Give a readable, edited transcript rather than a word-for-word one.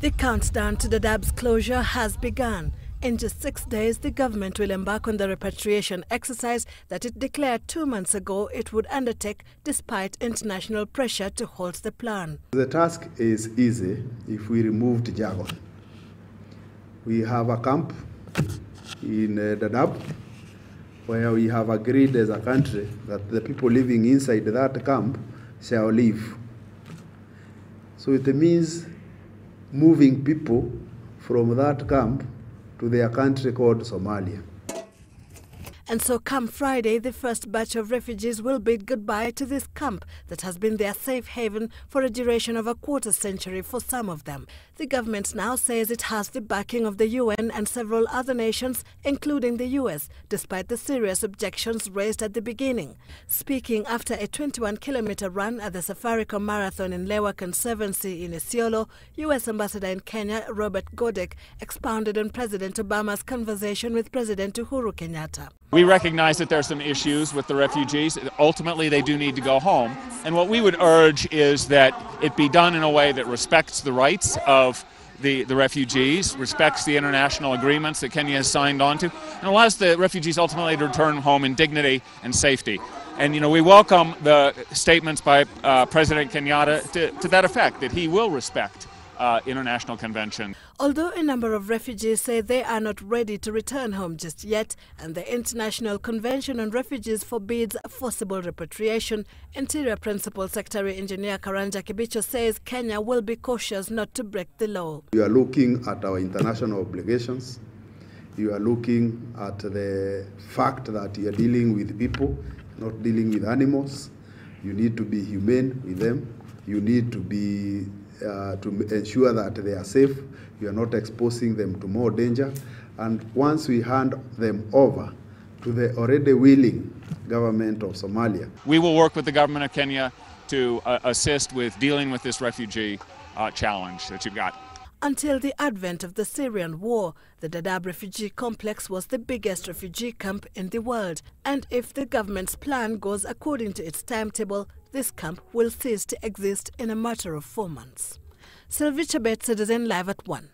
The countdown to Daadab's closure has begun. In just 6 days, the government will embark on the repatriation exercise that it declared 2 months ago it would undertake despite international pressure to halt the plan. The task is easy if we removed jargon. We have a camp in Daadab where we have agreed as a country that the people living inside that camp shall leave. So it means moving people from that camp to their country called Somalia. And so come Friday, the first batch of refugees will bid goodbye to this camp that has been their safe haven for a duration of a quarter century for some of them. The government now says it has the backing of the UN and several other nations, including the US, despite the serious objections raised at the beginning. Speaking after a 21-kilometer run at the Safaricom Marathon in Lewa Conservancy in Isiolo, US Ambassador in Kenya, Robert Godek, expounded on President Obama's conversation with President Uhuru Kenyatta. We recognize that there are some issues with the refugees. Ultimately, they do need to go home. And what we would urge is that it be done in a way that respects the rights of the refugees, respects the international agreements that Kenya has signed on to, and allows the refugees ultimately to return home in dignity and safety. And, we welcome the statements by President Kenyatta to that effect, that he will respect international convention. Although a number of refugees say they are not ready to return home just yet, and the International Convention on Refugees forbids forcible repatriation, Interior Principal Secretary Engineer Karanja Kibicho says Kenya will be cautious not to break the law. You are looking at our international obligations. You are looking at the fact that you are dealing with people, not dealing with animals. You need to be humane with them. You need to be to ensure that they are safe. You are not exposing them to more danger. And once we hand them over to the already willing government of Somalia, we will work with the government of Kenya to assist with dealing with this refugee challenge that you've got. Until the advent of the Syrian war, the Daadab refugee complex was the biggest refugee camp in the world. And if the government's plan goes according to its timetable, this camp will cease to exist in a matter of 4 months. Sylvie Chabet, Citizen Live at 1.